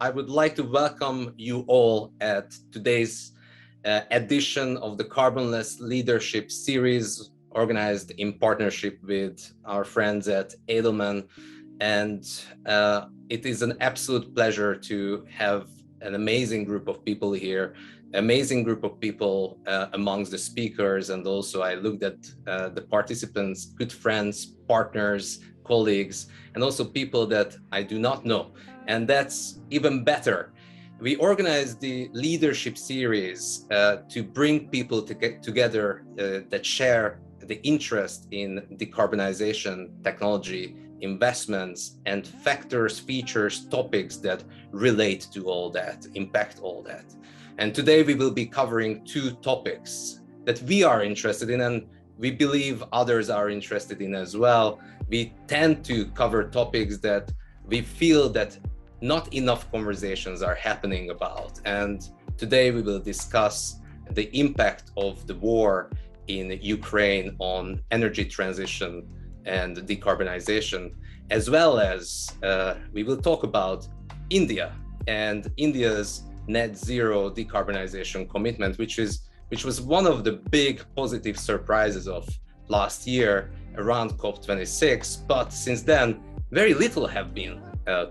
I would like to welcome you all at today's edition of the Carbonless Leadership Series, organized in partnership with our friends at Edelman. And it is an absolute pleasure to have an amazing group of people here, amazing group of people amongst the speakers. And also I looked at the participants, good friends, partners, colleagues, and also people that I do not know. And that's even better. We organized the leadership series to bring people together that share the interest in decarbonization, technology, investments, and factors, features, topics that relate to all that, impact all that. And today we will be covering two topics that we are interested in, and we believe others are interested in as well. We tend to cover topics that we feel that not enough conversations are happening about. And today we will discuss the impact of the war in Ukraine on energy transition and decarbonization, as well as we will talk about India and India's net zero decarbonization commitment, which was one of the big positive surprises of last year around COP26. But since then, very little have been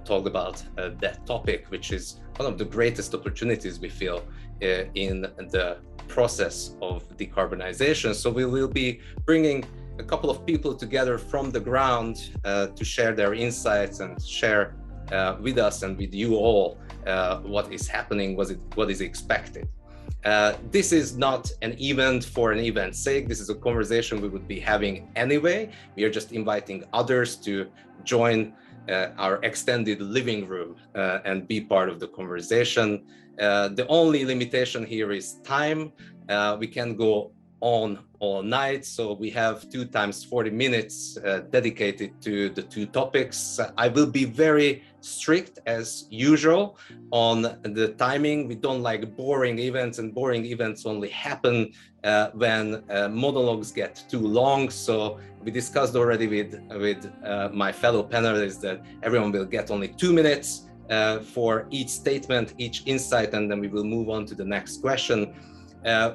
talked about that topic, which is one of the greatest opportunities we feel in the process of decarbonization. So we will be bringing a couple of people together from the ground to share their insights and share with us and with you all what is happening, what is expected. This is not an event for an event's sake. This is a conversation we would be having anyway. We are just inviting others to join our extended living room and be part of the conversation. The only limitation here is time. We can go on all night, so we have 2 times 40 minutes dedicated to the two topics. I will be very strict as usual on the timing. We don't like boring events, and boring events only happen when monologues get too long. So we discussed already with my fellow panelists that everyone will get only 2 minutes for each statement, each insight, and then we will move on to the next question.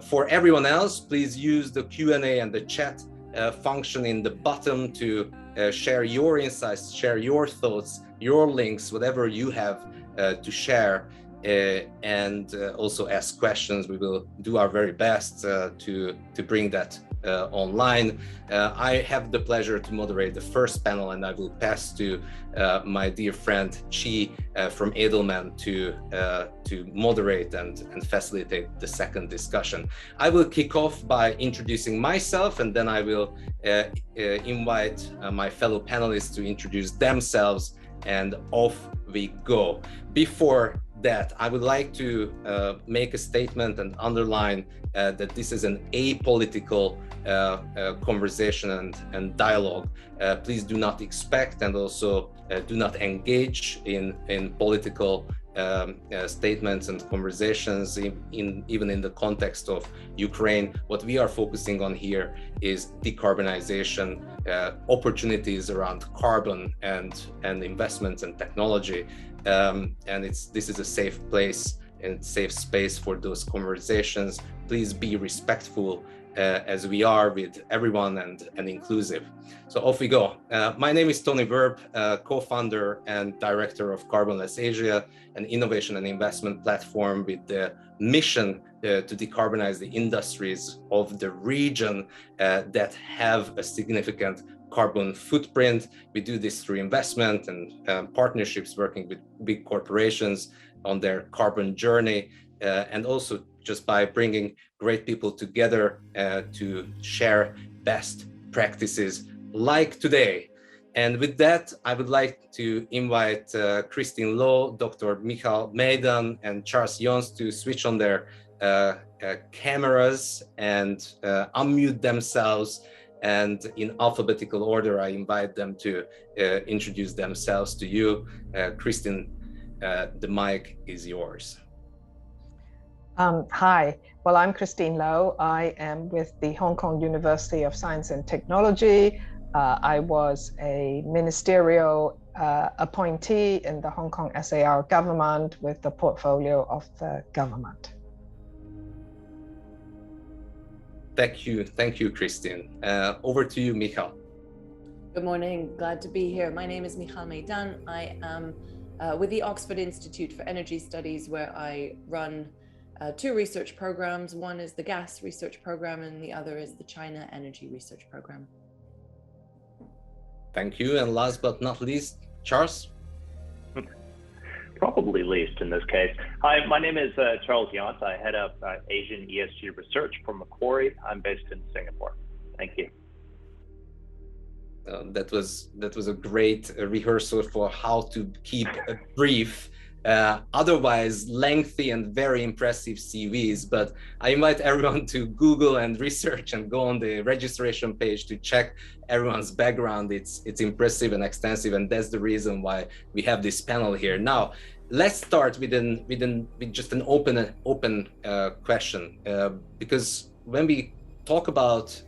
For everyone else, please use the Q&A and the chat function in the bottom to share your insights, share your thoughts, your links, whatever you have to share, and also ask questions. We will do our very best to bring that online. I have the pleasure to moderate the first panel, and I will pass to my dear friend Chee from Edelman to moderate and facilitate the second discussion. I will kick off by introducing myself, and then I will invite my fellow panelists to introduce themselves, and off we go. Before that, I would like to make a statement and underline that this is an apolitical conversation and dialogue. Please do not expect and also do not engage in political statements and conversations, even in the context of Ukraine. What we are focusing on here is decarbonization, opportunities around carbon and investments and technology. And this is a safe place and safe space for those conversations. Please be respectful as we are with everyone and inclusive. So off we go. My name is Tony Verb, co-founder and director of Carbonless Asia, an innovation and investment platform with the mission to decarbonize the industries of the region that have a significant carbon footprint. We do this through investment and partnerships, working with big corporations on their carbon journey, and also just by bringing great people together to share best practices like today. And with that, I would like to invite Christine Lowe, Dr. Michal Mejdan, and Charles Jons to switch on their cameras and unmute themselves. And in alphabetical order, I invite them to introduce themselves to you. Christine, the mic is yours. Hi, well, I'm Christine Lowe. I am with the Hong Kong University of Science and Technology. I was a ministerial appointee in the Hong Kong SAR government with the portfolio of the government. Thank you, Christine. Over to you, Michal. Good morning, glad to be here. My name is Michal Meidan. I am with the Oxford Institute for Energy Studies, where I run two research programs. One is the gas research program and the other is the China energy research program. Thank you. And last but not least, Charles. Probably least in this case. Hi, my name is Charles Yant. I head up Asian ESG research for Macquarie. I'm based in Singapore. Thank you. That was a great rehearsal for how to keep a brief, otherwise lengthy and very impressive CVs. But I invite everyone to Google and research and go on the registration page to check everyone's background. It's impressive and extensive, and that's the reason why we have this panel here. Now, let's start with just an open question, because when we talk about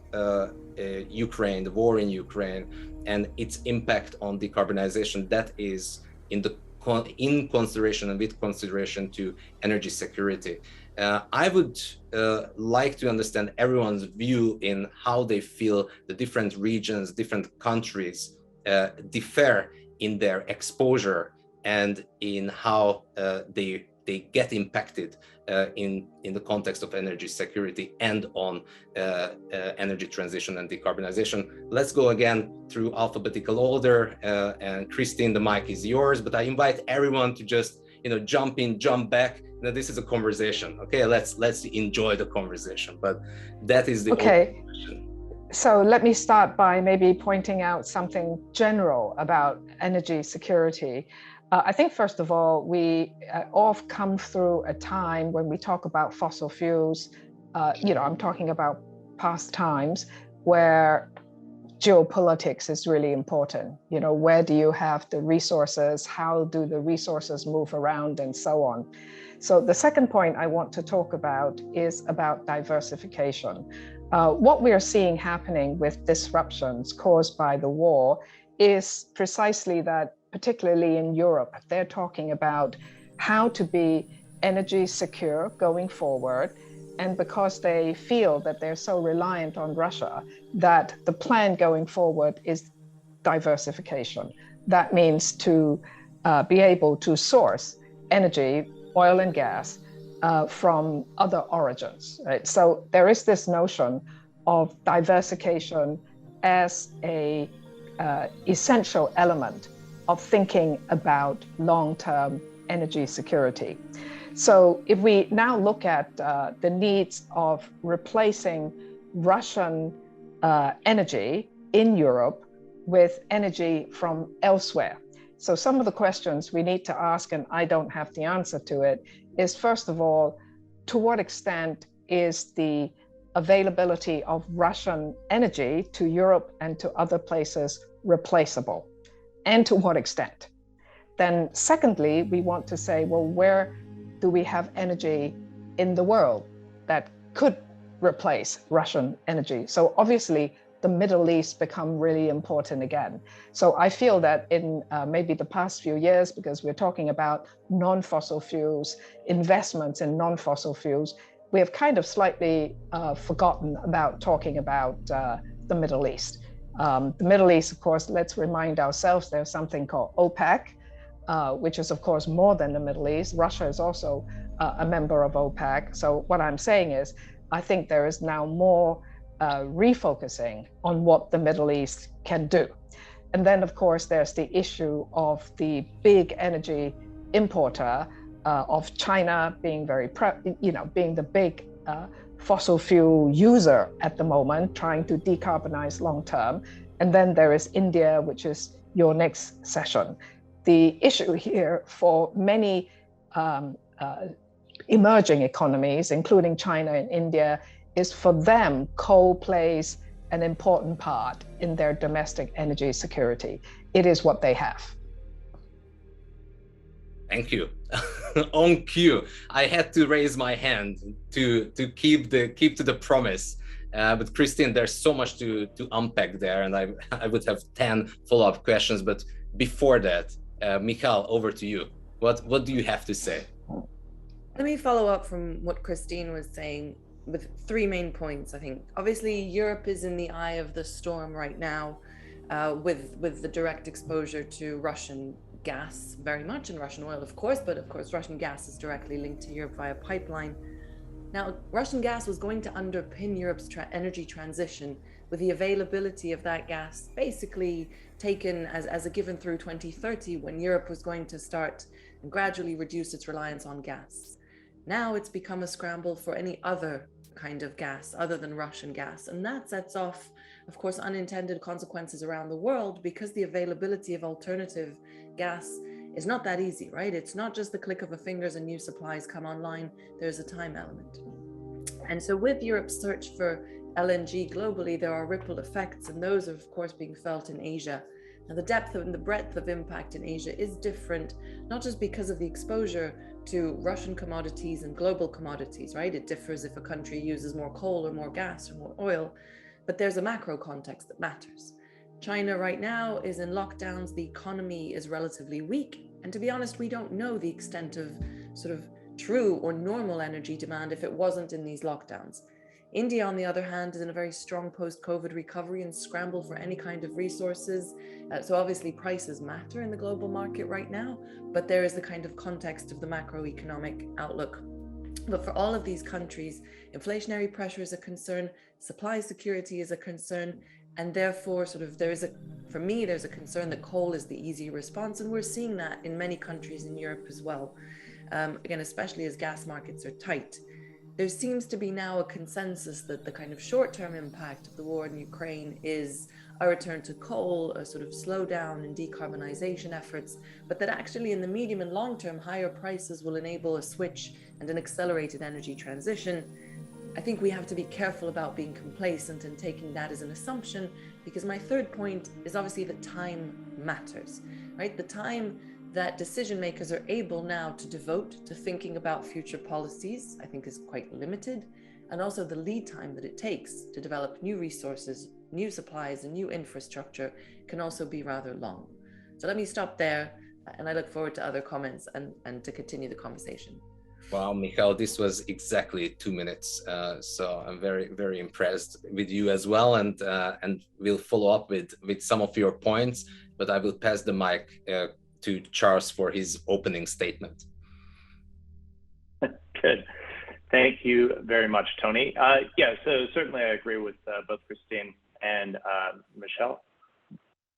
Ukraine, the war in Ukraine, and its impact on decarbonization, that is in consideration and with consideration to energy security. I would like to understand everyone's view in how they feel the different regions, different countries differ in their exposure and in how they get impacted in the context of energy security and on energy transition and decarbonization. Let's go again through alphabetical order, and Christine, the mic is yours, but I invite everyone to just jump in, jump back. This is a conversation, okay? Let's enjoy the conversation, but that is the okay. So let me start by maybe pointing out something general about energy security. I think, first of all, we all have come through a time when we talk about fossil fuels, I'm talking about past times where geopolitics is really important. Where do you have the resources? How do the resources move around and so on? So the second point I want to talk about is about diversification. What we are seeing happening with disruptions caused by the war is precisely that, particularly in Europe, they're talking about how to be energy secure going forward. And because they feel that they're so reliant on Russia, that the plan going forward is diversification. That means to be able to source energy, oil and gas, from other origins, right? So there is this notion of diversification as a essential element of thinking about long-term energy security. So if we now look at the needs of replacing Russian energy in Europe with energy from elsewhere. So some of the questions we need to ask, and I don't have the answer to it, is first of all, to what extent is the availability of Russian energy to Europe and to other places replaceable? And to what extent? Then secondly, we want to say, well, where do we have energy in the world that could replace Russian energy? So obviously the Middle East become really important again. So I feel that in maybe the past few years, because we're talking about non-fossil fuels, investments in non-fossil fuels, we have kind of slightly forgotten about talking about the Middle East. The Middle East, of course, let's remind ourselves there's something called OPEC, which is, of course, more than the Middle East. Russia is also a member of OPEC. So what I'm saying is, I think there is now more refocusing on what the Middle East can do. And then, of course, there's the issue of the big energy importer of China being being the big fossil fuel user at the moment, trying to decarbonize long term. And then there is India, which is your next session. The issue here for many emerging economies, including China and India, is for them, coal plays an important part in their domestic energy security. It is what they have. Thank you. On cue, I had to raise my hand to keep to the promise. But Christine, there's so much to unpack there, and I would have 10 follow-up questions. But before that, Michal, over to you. What do you have to say? Let me follow up from what Christine was saying with three main points. I think obviously Europe is in the eye of the storm right now, with the direct exposure to Russian gas very much, and Russian oil, of course, but of course Russian gas is directly linked to Europe via pipeline. Now, Russian gas was going to underpin Europe's energy transition, with the availability of that gas basically taken as a given through 2030, when Europe was going to start and gradually reduce its reliance on gas. Now it's become a scramble for any other kind of gas other than Russian gas. And that sets off, of course, unintended consequences around the world, because the availability of alternative gas is not that easy, right? It's not just the click of a fingers and new supplies come online. There's a time element. And so with Europe's search for LNG globally, there are ripple effects, and those are of course being felt in Asia. Now, the depth and the breadth of impact in Asia is different, not just because of the exposure to Russian commodities and global commodities, right? It differs if a country uses more coal or more gas or more oil, but there's a macro context that matters. China right now is in lockdowns, the economy is relatively weak, and to be honest, we don't know the extent of sort of true or normal energy demand if it wasn't in these lockdowns. India, on the other hand, is in a very strong post-COVID recovery and scramble for any kind of resources. So obviously prices matter in the global market right now, but there is the kind of context of the macroeconomic outlook. But for all of these countries, inflationary pressure is a concern, supply security is a concern, and therefore for me, there's a concern that coal is the easy response. And we're seeing that in many countries in Europe as well. Again, especially as gas markets are tight. There seems to be now a consensus that the kind of short-term impact of the war in Ukraine is a return to coal, a sort of slowdown in decarbonization efforts, but that actually in the medium and long term, higher prices will enable a switch and an accelerated energy transition. I think we have to be careful about being complacent and taking that as an assumption, because my third point is obviously that time matters, right? The time that decision makers are able now to devote to thinking about future policies, I think is quite limited. And also the lead time that it takes to develop new resources, new supplies, and new infrastructure can also be rather long. So let me stop there, and I look forward to other comments and to continue the conversation. Wow, Michal, this was exactly 2 minutes. So I'm very, very impressed with you as well. And we'll follow up with some of your points, but I will pass the mic to Charles for his opening statement. Good. Thank you very much, Tony. Yeah, so certainly I agree with both Christine and Michal.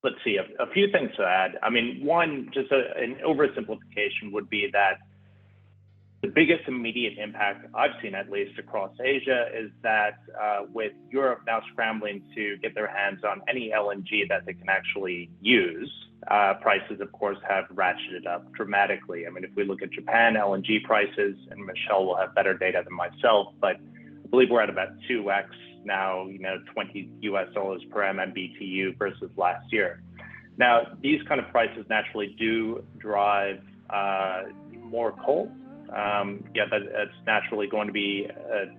Let's see, a few things to add. I mean, one, just an oversimplification would be that the biggest immediate impact I've seen, at least across Asia, is that with Europe now scrambling to get their hands on any LNG that they can actually use, prices, of course, have ratcheted up dramatically. I mean, if we look at Japan, LNG prices, and Michelle will have better data than myself, but I believe we're at about 2x now, $20 per MMBTU versus last year. Now, these kind of prices naturally do drive more coal. Yeah, that's naturally going to be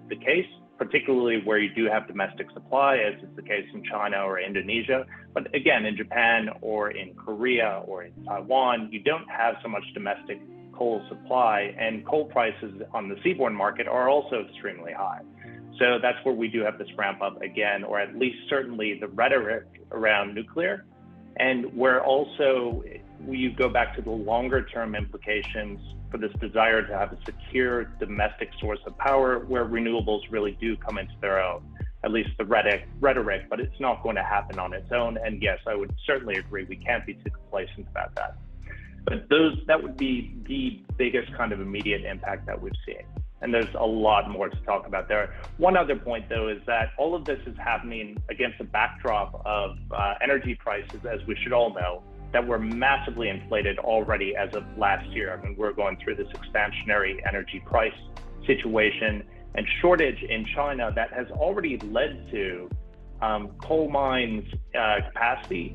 the case, particularly where you do have domestic supply, as is the case in China or Indonesia. But again, in Japan or in Korea or in Taiwan, you don't have so much domestic coal supply, and coal prices on the seaborne market are also extremely high. So that's where we do have this ramp up again, or at least certainly the rhetoric around nuclear, and where also you go back to the longer term implications for this desire to have a secure domestic source of power where renewables really do come into their own, at least the rhetoric, but it's not going to happen on its own. And yes, I would certainly agree, we can't be too complacent about that. But that would be the biggest kind of immediate impact that we've seen. And there's a lot more to talk about there. One other point, though, is that all of this is happening against a backdrop of energy prices, as we should all know, that were massively inflated already as of last year. I mean, we're going through this expansionary energy price situation and shortage in China that has already led to coal mines capacity,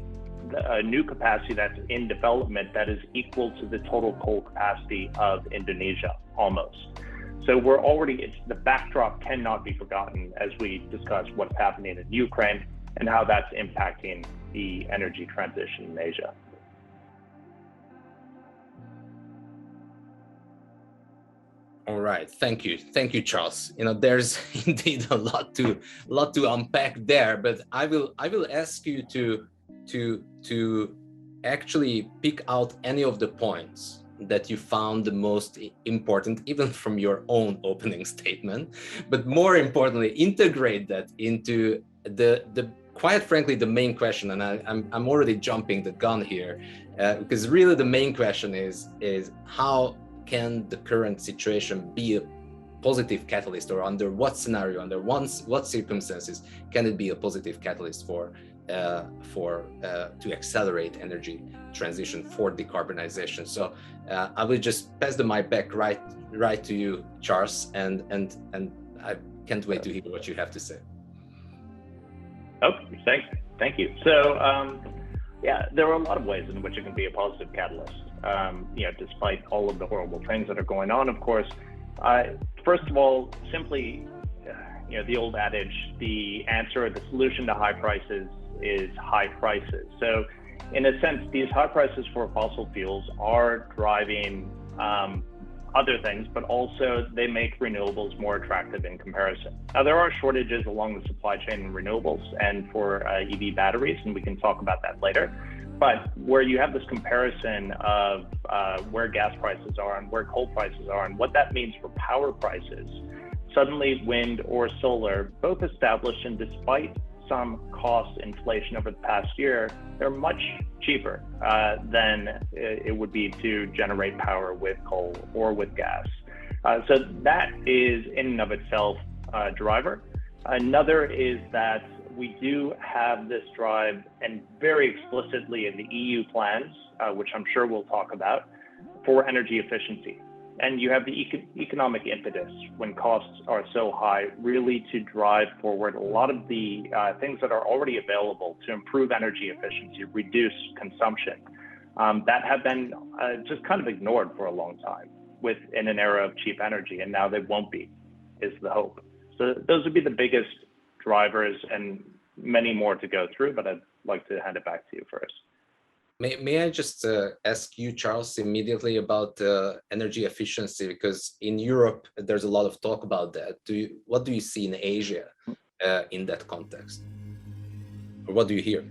new capacity that's in development that is equal to the total coal capacity of Indonesia, almost. So we're already, the backdrop cannot be forgotten as we discuss what's happening in Ukraine and how that's impacting the energy transition in Asia. All right, thank you, Charles. There's indeed a lot to unpack there, but I will ask you to actually pick out any of the points that you found the most important, even from your own opening statement, but more importantly, integrate that into the quite frankly the main question. And I'm already jumping the gun here, because really the main question is how can the current situation be a positive catalyst, or under what scenario, under what circumstances can it be a positive catalyst to accelerate energy transition for decarbonization? So I will just pass the mic back right to you, Charles, and I can't wait to hear what you have to say. Oh, thank you. So yeah, there are a lot of ways in which it can be a positive catalyst. Despite all of the horrible things that are going on, of course. First of all, simply, the old adage, the answer or the solution to high prices is high prices. So in a sense, these high prices for fossil fuels are driving other things, but also they make renewables more attractive in comparison. Now, there are shortages along the supply chain in renewables and for EV batteries, and we can talk about that later. But where you have this comparison of where gas prices are and where coal prices are and what that means for power prices, suddenly wind or solar, both established, and despite some cost inflation over the past year, they're much cheaper than it would be to generate power with coal or with gas. So that is in and of itself a driver. Another is that we do have this drive, and very explicitly in the EU plans, which I'm sure we'll talk about, for energy efficiency. And you have the economic impetus when costs are so high, really to drive forward a lot of the things that are already available to improve energy efficiency, reduce consumption, that have been just kind of ignored for a long time in an era of cheap energy, and now they won't be, is the hope. So those would be the biggest drivers, and many more to go through, but I'd like to hand it back to you first. May I just ask you, Charles, immediately about energy efficiency, because in Europe there's a lot of talk about that. What do you see in Asia in that context, or what do you hear?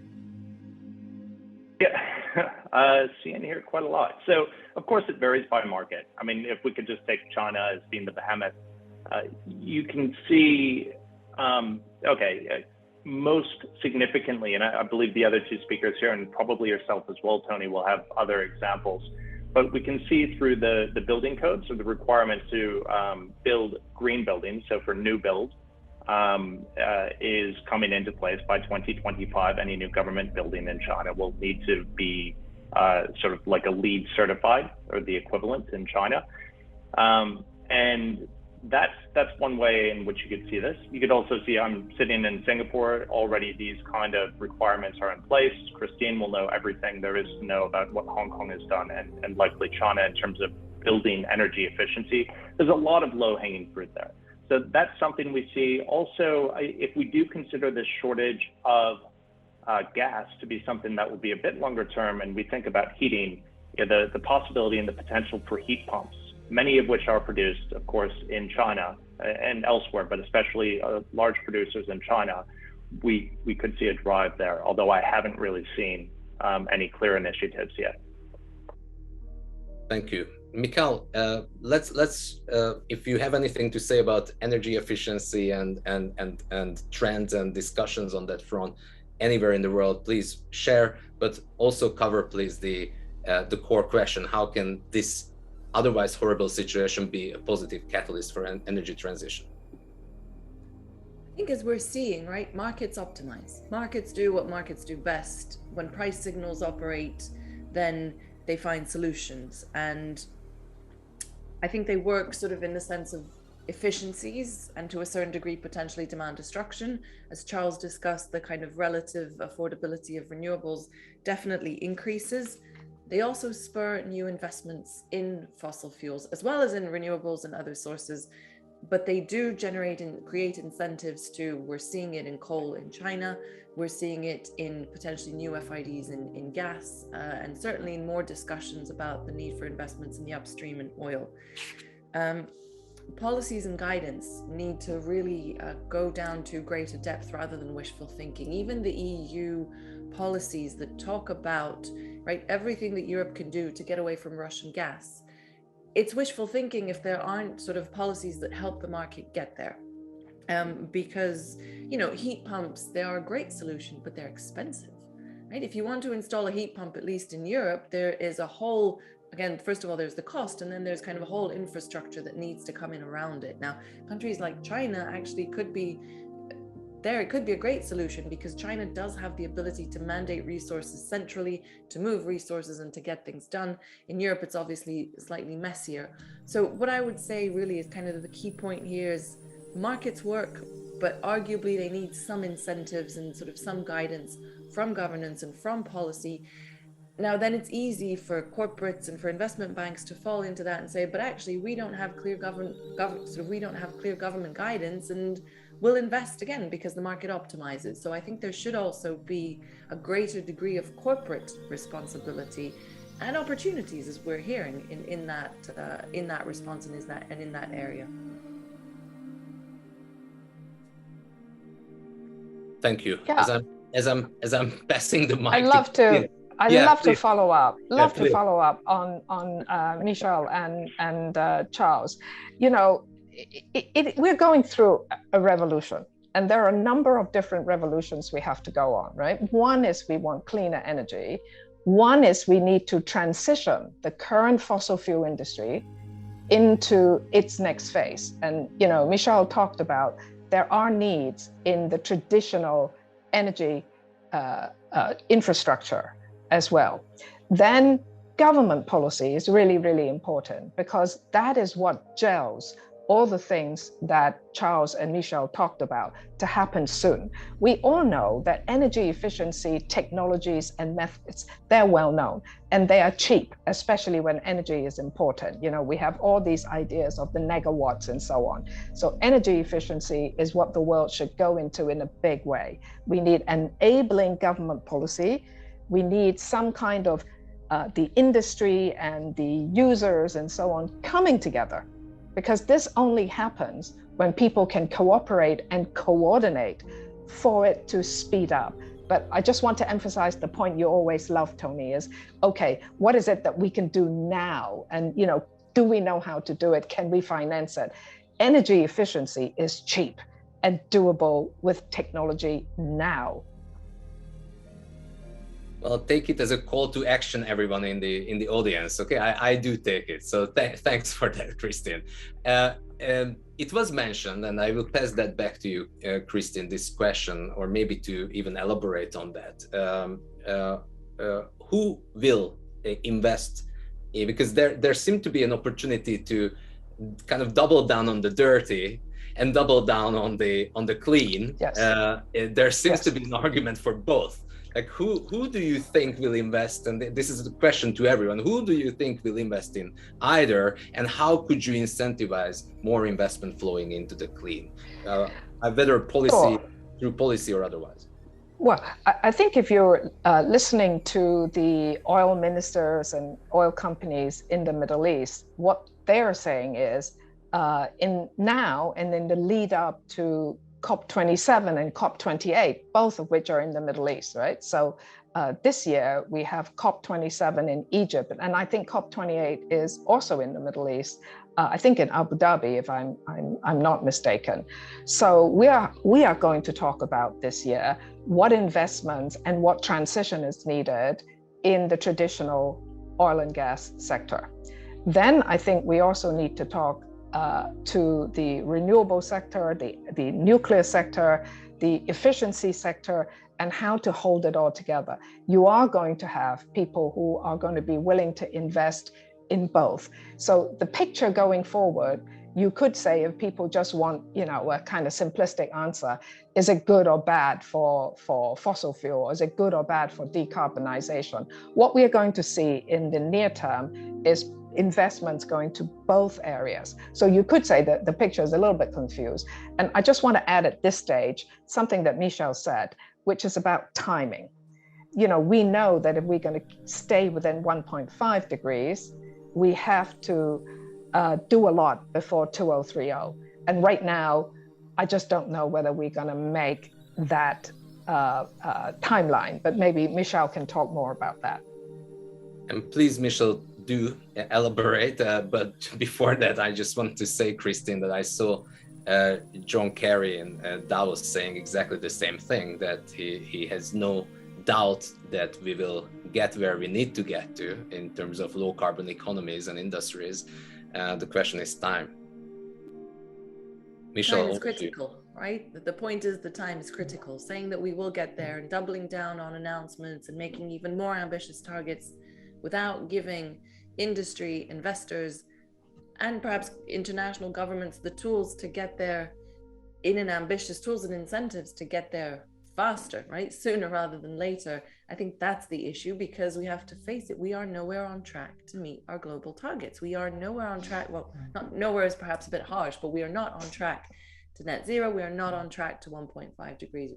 Yeah, see and hear quite a lot. So of course it varies by market. I mean, if we could just take China as being the behemoth, you can see, most significantly, and I believe the other two speakers here, and probably yourself as well, Tony, will have other examples, but we can see through the building codes, or the requirement to build green buildings, so for new build, is coming into place by 2025. Any new government building in China will need to be sort of like a LEED certified, or the equivalent in China. And that's one way in which you could see this. You could also see, I'm sitting in Singapore, already these kind of requirements are in place. Christine will know everything there is to know about what Hong Kong has done, and likely China, in terms of building energy efficiency. There's a lot of low-hanging fruit there. So that's something we see. Also, if we do consider this shortage of gas to be something that will be a bit longer term, and we think about heating, the possibility and the potential for heat pumps, many of which are produced, of course, in China and elsewhere, but especially large producers in China, we could see a drive there, although I haven't really seen any clear initiatives yet. Thank you. Mikhail, let's if you have anything to say about energy efficiency and trends and discussions on that front anywhere in the world, please share, but also cover, please, the core question: how can this otherwise horrible situation be a positive catalyst for an energy transition? I think, as we're seeing, right, markets optimize. Markets do what markets do best. When price signals operate, then they find solutions. And I think they work sort of in the sense of efficiencies, and to a certain degree, potentially demand destruction. As Charles discussed, the kind of relative affordability of renewables definitely increases. they also spur new investments in fossil fuels, as well as in renewables and other sources. But they do generate and create incentives to, we're seeing it in coal in China, we're seeing it in potentially new FIDs in gas, and certainly in more discussions about the need for investments in the upstream and oil. Policies and guidance need to really go down to greater depth rather than wishful thinking. Even the EU policies that talk about, right, everything that Europe can do to get away from Russian gas, it's wishful thinking if there aren't sort of policies that help the market get there. Because, you know, heat pumps, they are a great solution, but they're expensive, right? If you want to install a heat pump, at least in Europe, there is a whole, again, first of all, there's the cost, and then there's kind of a whole infrastructure that needs to come in around it. Now, countries like China actually could be there. It could be a great solution because China does have the ability to mandate resources centrally, to move resources and to get things done. In Europe, it's obviously slightly messier. So what I would say really is kind of the key point here is markets work, but arguably they need some incentives and sort of some guidance from governance and from policy. Now, then it's easy for corporates and for investment banks to fall into that and say, but actually we don't have clear government guidance, and we'll invest again because the market optimizes. So I think there should also be a greater degree of corporate responsibility and opportunities, as we're hearing in that response and in that area. Thank you. Yeah. As I'm passing the mic. I'd love to follow up. To follow up on Michelle and Charles. You know, we're going through a revolution, and there are a number of different revolutions we have to go on, right? One is we want cleaner energy. One is we need to transition the current fossil fuel industry into its next phase. And, you know, Michelle talked about there are needs in the traditional energy infrastructure as well. Then government policy is really, really important because that is what gels all the things that Charles and Michelle talked about to happen soon. We all know that energy efficiency technologies and methods, they're well known and they are cheap, especially when energy is important. You know, we have all these ideas of the megawatts and so on. So energy efficiency is what the world should go into in a big way. We need enabling government policy. We need some kind of the industry and the users and so on coming together, because this only happens when people can cooperate and coordinate for it to speed up. But I just want to emphasize the point you always love, Tony, is, okay, what is it that we can do now? And, you know, do we know how to do it? Can we finance it? Energy efficiency is cheap and doable with technology now. Well, take it as a call to action, everyone in the audience. Okay, I do take it. So thanks for that, Christine. It was mentioned, and I will pass that back to you, Christine, this question, or maybe to even elaborate on that. Who will invest? Because there seemed to be an opportunity to kind of double down on the dirty and double down on the clean. Yes. There seems to be an argument for both. Like who do you think will invest? And this is the question to everyone. Who do you think will invest in either? And how could you incentivize more investment flowing into the clean? Whether policy, through policy or otherwise. Well, I think if you're listening to the oil ministers and oil companies in the Middle East, what they're saying is in the lead up to COP27 and COP28, both of which are in the Middle East, right? So this year we have COP27 in Egypt, and I think COP28 is also in the Middle East. I think in Abu Dhabi, if I'm not mistaken. So we are going to talk about this year what investments and what transition is needed in the traditional oil and gas sector. Then I think we also need to talk to the renewable sector, the nuclear sector, the efficiency sector, and how to hold it all together. You are going to have people who are going to be willing to invest in both. So the picture going forward You could say, if people just want, a kind of simplistic answer, is it good or bad for fossil fuel? Is it good or bad for decarbonization? What we are going to see in the near term is investments going to both areas. So you could say that the picture is a little bit confused. And I just want to add at this stage something that Michel said, which is about timing. We know that if we're going to stay within 1.5 degrees, we have to do a lot before 2030. And right now, I just don't know whether we're going to make that timeline, but maybe Michel can talk more about that. And please, Michel, do elaborate. But before that, I just want to say, Christine, that I saw John Kerry in Davos saying exactly the same thing, that he has no doubt that we will get where we need to get to in terms of low carbon economies and industries. The question is time. Michel, time is critical, right? The point is the time is critical. Saying that we will get there and doubling down on announcements and making even more ambitious targets without giving industry, investors, and perhaps international governments the tools to get there in an ambitious, tools and incentives to get there faster, right? Sooner rather than later. I think that's the issue, because we have to face it. We are nowhere on track to meet our global targets. We are nowhere on track. Well, not nowhere is perhaps a bit harsh, but we are not on track to net zero. We are not on track to 1.5 degrees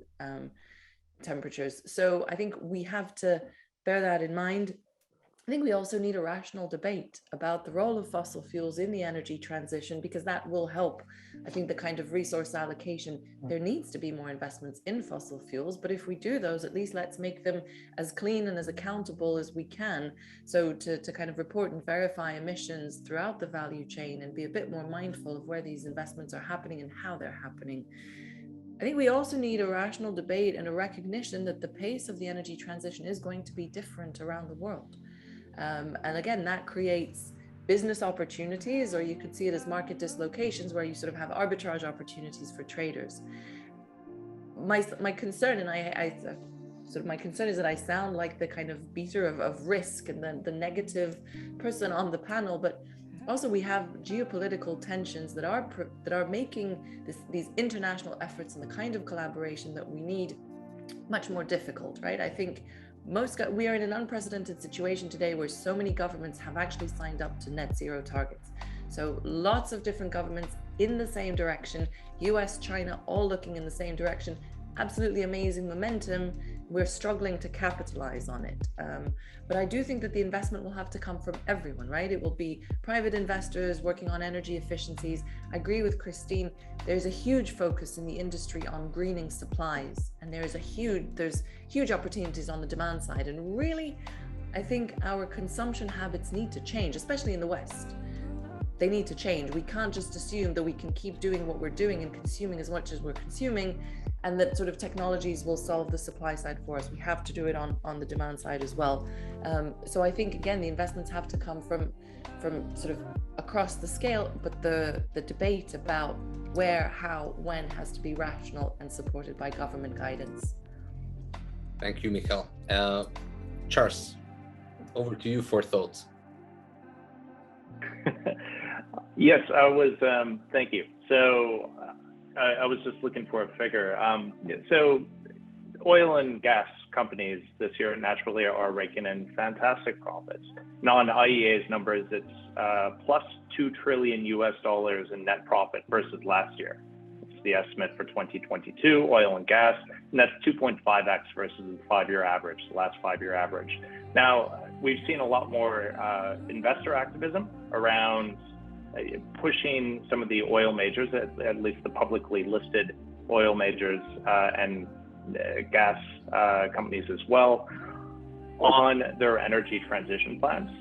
temperatures. So I think we have to bear that in mind. I think we also need a rational debate about the role of fossil fuels in the energy transition, because that will help, I think, the kind of resource allocation. There needs to be more investments in fossil fuels, but if we do those, at least let's make them as clean and as accountable as we can. So to kind of report and verify emissions throughout the value chain and be a bit more mindful of where these investments are happening and how they're happening. I think we also need a rational debate and a recognition that the pace of the energy transition is going to be different around the world. And again, that creates business opportunities, or you could see it as market dislocations, where you sort of have arbitrage opportunities for traders. My concern, and my concern is that I sound like the kind of beater of risk and the negative person on the panel, but also we have geopolitical tensions that are making these international efforts and the kind of collaboration that we need much more difficult, right? I think we are in an unprecedented situation today where so many governments have actually signed up to net zero targets. So lots of different governments in the same direction, US, China, all looking in the same direction. Absolutely amazing momentum. We're struggling to capitalize on it. But I do think that the investment will have to come from everyone, right? It will be private investors working on energy efficiencies. I agree with Christine. There's a huge focus in the industry on greening supplies, and there's huge opportunities on the demand side. And really, I think our consumption habits need to change, especially in the West. They need to change. We can't just assume that we can keep doing what we're doing and consuming as much as we're consuming, and that sort of technologies will solve the supply side for us. We have to do it on the demand side as well. So I think, again, the investments have to come from sort of across the scale, but the debate about where, how, when has to be rational and supported by government guidance. Thank you, Michal. Charles, over to you for thoughts. Yes, I was, thank you. So I was just looking for a figure. So oil and gas companies this year naturally are raking in fantastic profits. Now on IEA's numbers, it's plus $2 trillion in net profit versus last year. It's the estimate for 2022, oil and gas, and that's 2.5x versus the 5-year average, the last 5-year average. Now, we've seen a lot more investor activism around pushing some of the oil majors, at least the publicly listed oil majors and gas companies as well, on their energy transition plans.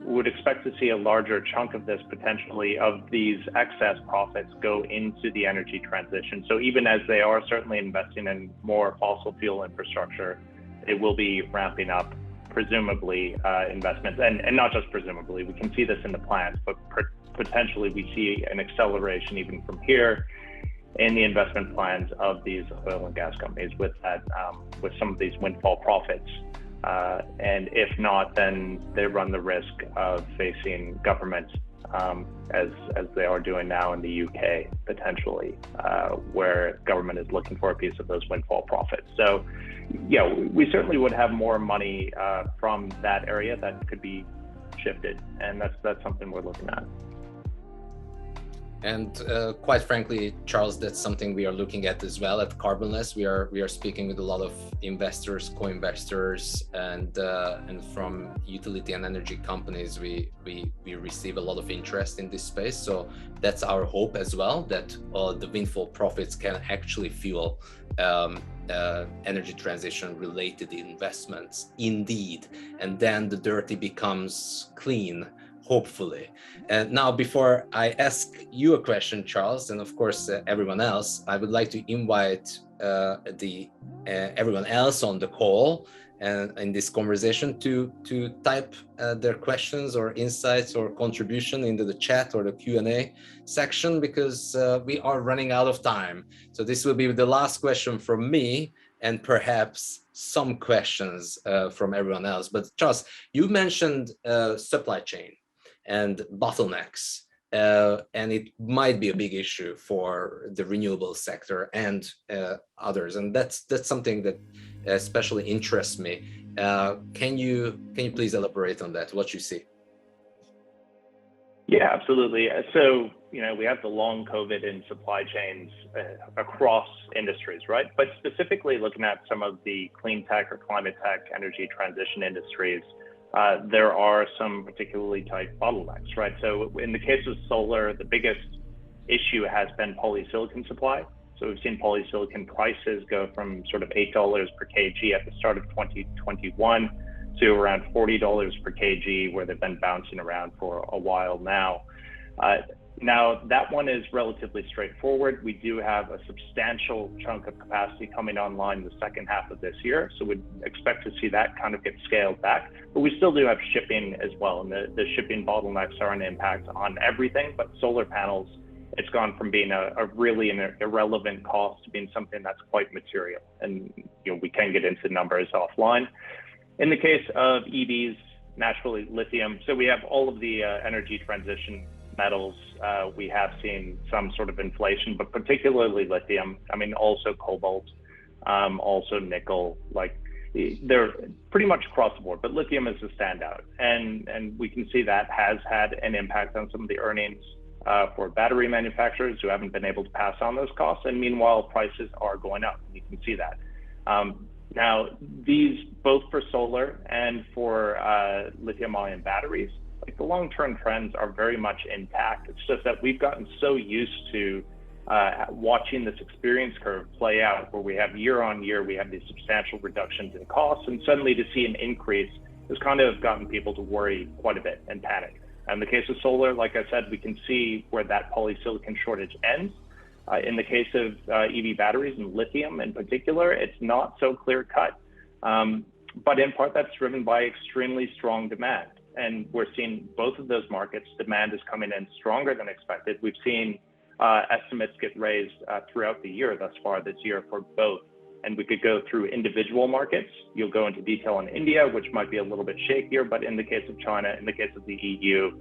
We would expect to see a larger chunk of this potentially, of these excess profits, go into the energy transition. So even as they are certainly investing in more fossil fuel infrastructure, it will be ramping up presumably investments, and not just presumably, we can see this in the plans, but potentially we see an acceleration even from here in the investment plans of these oil and gas companies with that, with some of these windfall profits. And if not, then they run the risk of facing government as they are doing now in the UK, potentially, where government is looking for a piece of those windfall profits. So, yeah, we certainly would have more money from that area that could be shifted, and that's something we're looking at. And quite frankly, Charles, that's something we are looking at as well at Carbonless. We are speaking with a lot of investors, co-investors, and from utility and energy companies. We receive a lot of interest in this space. So that's our hope as well, that the windfall profits can actually fuel energy transition related investments indeed, and then the dirty becomes clean, hopefully. And now, before I ask you a question, Charles, and of course everyone else, I would like to invite everyone else on the call and in this conversation to type their questions or insights or contribution into the chat or the Q&A section, because we are running out of time. So this will be the last question from me, and perhaps some questions from everyone else. But Charles, you mentioned supply chain and bottlenecks, and it might be a big issue for the renewable sector and others, and that's something that especially interests me. Can you please elaborate on that, what you see? Yeah, absolutely. So, we have the long COVID in supply chains across industries, right? But specifically looking at some of the clean tech or climate tech energy transition industries, there are some particularly tight bottlenecks, right? So in the case of solar, the biggest issue has been polysilicon supply. So we've seen polysilicon prices go from sort of $8 per kg at the start of 2021 to around $40 per kg, where they've been bouncing around for a while now. Now, that one is relatively straightforward. We do have a substantial chunk of capacity coming online in the second half of this year, so we'd expect to see that kind of get scaled back. But we still do have shipping as well, and the shipping bottlenecks are an impact on everything. But solar panels, it's gone from being a really an irrelevant cost to being something that's quite material. And we can get into numbers offline. In the case of EVs, naturally lithium. So we have all of the energy transition metals. We have seen some sort of inflation, but particularly lithium. I mean, also cobalt, also nickel. Like, they're pretty much across the board, but lithium is a standout, and we can see that has had an impact on some of the earnings for battery manufacturers who haven't been able to pass on those costs. And meanwhile, prices are going up. You can see that. Now, these, both for solar and for lithium-ion batteries, like, the long-term trends are very much intact. It's just that we've gotten so used to watching this experience curve play out, where we have year on year, we have these substantial reductions in costs, and suddenly to see an increase has kind of gotten people to worry quite a bit and panic. In the case of solar, like I said, we can see where that polysilicon shortage ends. In the case of EV batteries and lithium in particular, it's not so clear cut, but in part that's driven by extremely strong demand. And we're seeing both of those markets, demand is coming in stronger than expected. We've seen estimates get raised throughout the year thus far this year for both. And we could go through individual markets. You'll go into detail on India, which might be a little bit shakier, but in the case of China, in the case of the EU,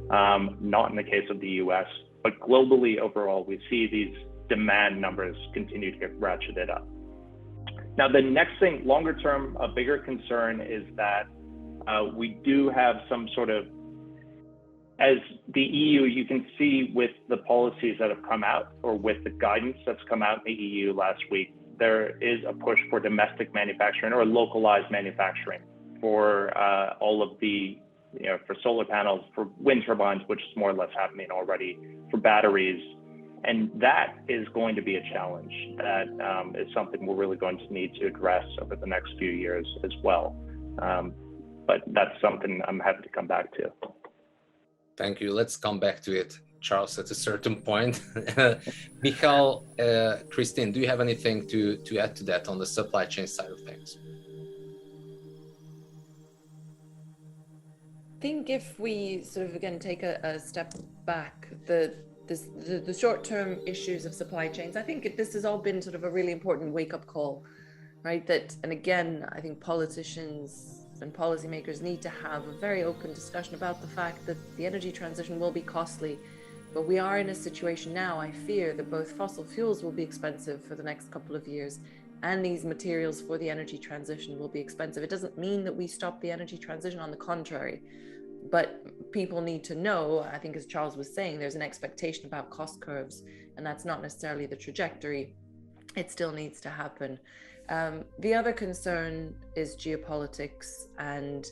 not in the case of the US. But globally, overall, we see these demand numbers continue to get ratcheted up. Now, the next thing, longer term, a bigger concern is that we do have some sort of, as the EU, you can see with the policies that have come out, or with the guidance that's come out in the EU last week, there is a push for domestic manufacturing or localized manufacturing for all of the, for solar panels, for wind turbines, which is more or less happening already, for batteries. And that is going to be a challenge. That is something we're really going to need to address over the next few years as well. But that's something I'm happy to come back to. Thank you. Let's come back to it, Charles, at a certain point. Michal, Christine, do you have anything to add to that on the supply chain side of things? I think if we sort of, again, take a step back, the short-term issues of supply chains, I think this has all been sort of a really important wake-up call, right? That, and again, I think politicians and policymakers need to have a very open discussion about the fact that the energy transition will be costly. But we are in a situation now, I fear, that both fossil fuels will be expensive for the next couple of years, and these materials for the energy transition will be expensive. It doesn't mean that we stop the energy transition, on the contrary. But people need to know, I think as Charles was saying, there's an expectation about cost curves, and that's not necessarily the trajectory. It still needs to happen. The other concern is geopolitics. And,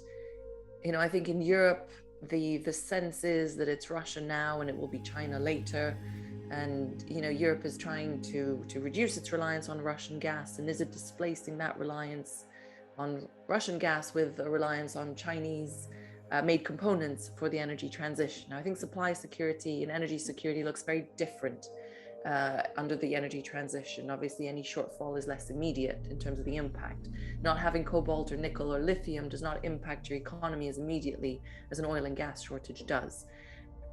I think in Europe, the sense is that it's Russia now and it will be China later. And, Europe is trying to reduce its reliance on Russian gas. And is it displacing that reliance on Russian gas with a reliance on Chinese made components for the energy transition? Now, I think supply security and energy security looks very different under the energy transition. Obviously, any shortfall is less immediate in terms of the impact. Not having cobalt or nickel or lithium does not impact your economy as immediately as an oil and gas shortage does.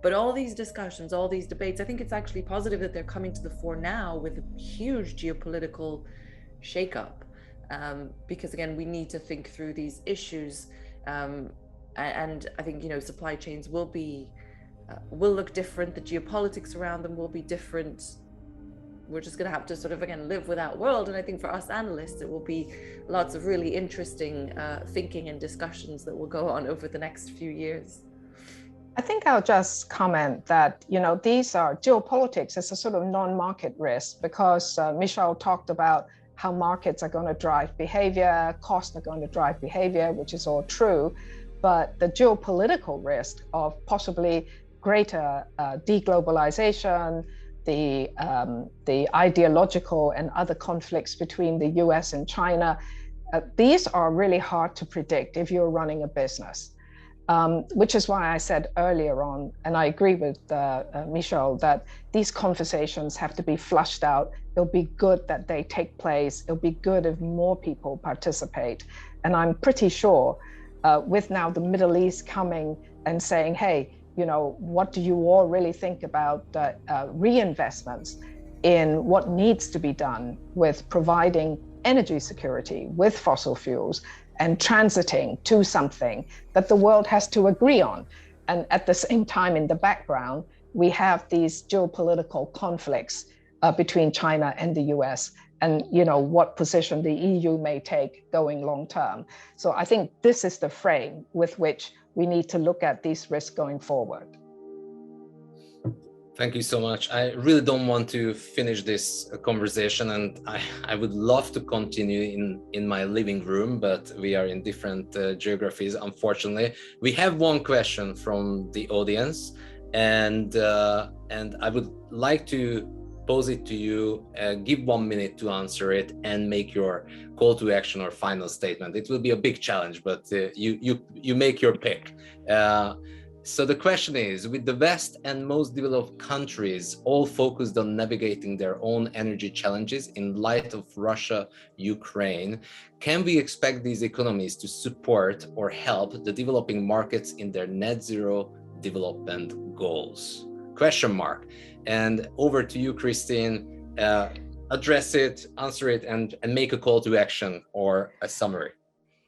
But all these discussions, all these debates, I think it's actually positive that they're coming to the fore now with a huge geopolitical shakeup. Because again, we need to think through these issues. And I think, supply chains will look different. The geopolitics around them will be different. We're just going to have to sort of, again, live with that world. And I think for us analysts, it will be lots of really interesting thinking and discussions that will go on over the next few years. I think I'll just comment that, these are geopolitics. It's a sort of non-market risk because Michelle talked about how markets are going to drive behavior, costs are going to drive behavior, which is all true. But the geopolitical risk of possibly greater deglobalization, the ideological and other conflicts between the US and China, these are really hard to predict if you're running a business. Which is why I said earlier on, and I agree with Michelle, that these conversations have to be flushed out. It'll be good that they take place. It'll be good if more people participate. And I'm pretty sure with now the Middle East coming and saying, hey, what do you all really think about reinvestments in what needs to be done with providing energy security with fossil fuels and transiting to something that the world has to agree on. And at the same time, in the background, we have these geopolitical conflicts between China and the US, and what position the EU may take going long term. So I think this is the frame with which we need to look at these risks going forward. Thank you so much. I really don't want to finish this conversation, and I would love to continue in my living room, but we are in different geographies, unfortunately. We have one question from the audience, and I would like to pose it to you. Give 1 minute to answer it and make your call to action or final statement. It will be a big challenge, but you make your pick. So the question is, with the West and most developed countries all focused on navigating their own energy challenges in light of Russia, Ukraine, can we expect these economies to support or help the developing markets in their net zero development goals? Question mark. And over to you, Christine. Address it, answer it, and make a call to action or a summary.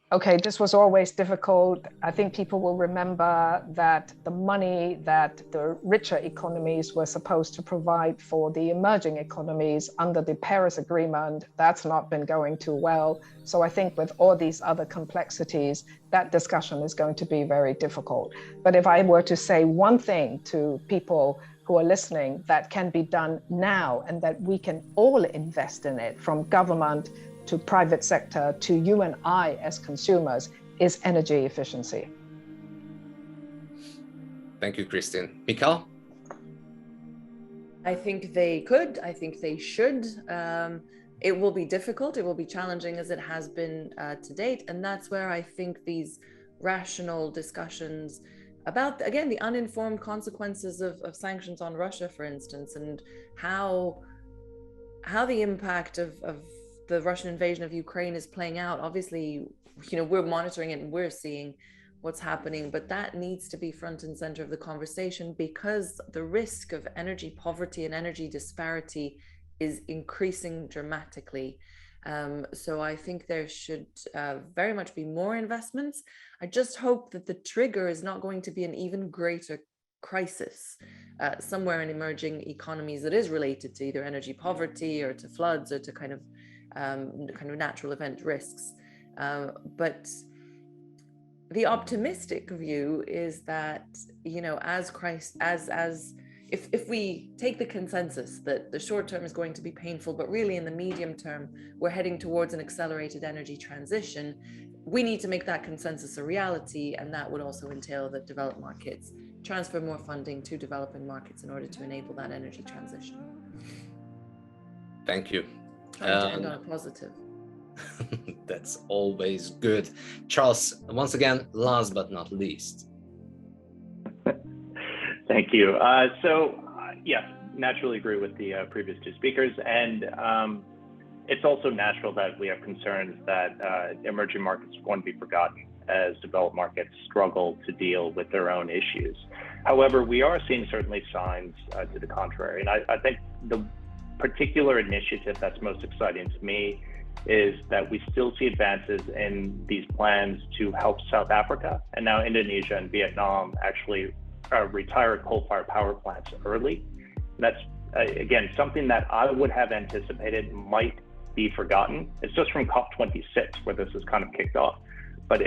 Okay, this was always difficult. I think people will remember that the money that the richer economies were supposed to provide for the emerging economies under the Paris Agreement, that's not been going too well. So I think with all these other complexities, that discussion is going to be very difficult. But if I were to say one thing to people who are listening that can be done now and that we can all invest in it, from government to private sector, to you and I as consumers, is energy efficiency. Thank you, Christine. Mikhail? I think they could, I think they should. It will be difficult, it will be challenging as it has been to date. And that's where I think these rational discussions about, again, the uninformed consequences of sanctions on Russia, for instance, and how the impact of the Russian invasion of Ukraine is playing out. Obviously, we're monitoring it and we're seeing what's happening, but that needs to be front and center of the conversation, because the risk of energy poverty and energy disparity is increasing dramatically. So I think there should very much be more investments. I just hope that the trigger is not going to be an even greater crisis somewhere in emerging economies that is related to either energy poverty or to floods or to kind of natural event risks. But the optimistic view is that, you know, if we take the consensus that the short term is going to be painful, but really in the medium term, we're heading towards an accelerated energy transition, we need to make that consensus a reality. And that would also entail that developed markets transfer more funding to developing markets in order to enable that energy transition. Thank you. Trying to end on a positive. That's always good. Charles, once again, last but not least. Thank you. Yes, naturally agree with the previous two speakers. And it's also natural that we have concerns that emerging markets are going to be forgotten as developed markets struggle to deal with their own issues. However, we are seeing certainly signs to the contrary. And I think the particular initiative that's most exciting to me is that we still see advances in these plans to help South Africa and now Indonesia and Vietnam actually retire coal-fired power plants early. And that's, again, something that I would have anticipated might be forgotten. It's just from COP26 where this is kind of kicked off. But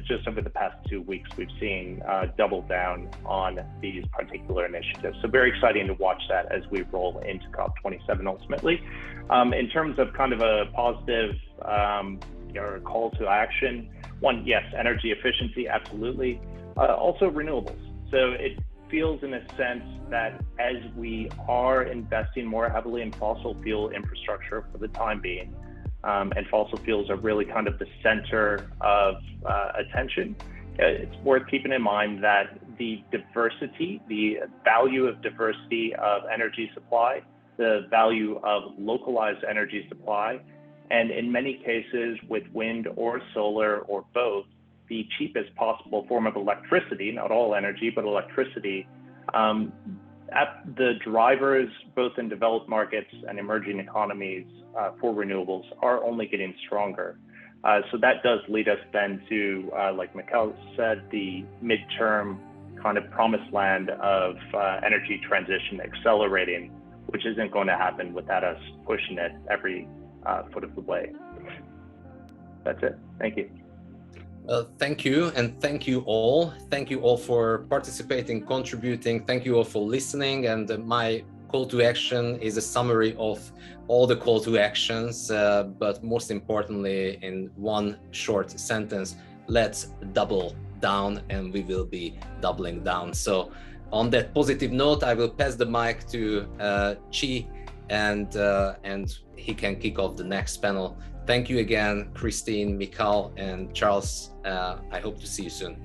just over the past 2 weeks, we've seen double down on these particular initiatives. So very exciting to watch that as we roll into COP27 ultimately. In terms of kind of a positive or call to action, one, yes, energy efficiency, absolutely. Also renewables. So it feels in a sense that as we are investing more heavily in fossil fuel infrastructure for the time being, and fossil fuels are really kind of the center of attention, it's worth keeping in mind that the diversity, the value of diversity of energy supply, the value of localized energy supply, and in many cases with wind or solar or both, the cheapest possible form of electricity, not all energy, but electricity, the drivers, both in developed markets and emerging economies for renewables are only getting stronger. So that does lead us then to, like Mikhail said, the midterm kind of promised land of energy transition accelerating, which isn't going to happen without us pushing it every foot of the way. That's it. Thank you. Thank you, and thank you all. Thank you all for participating, contributing. Thank you all for listening. And my call to action is a summary of all the call to actions, but most importantly, in one short sentence, let's double down, and we will be doubling down. So on that positive note, I will pass the mic to Chee, and he can kick off the next panel. Thank you again, Christine, Mikhail, and Charles. I hope to see you soon.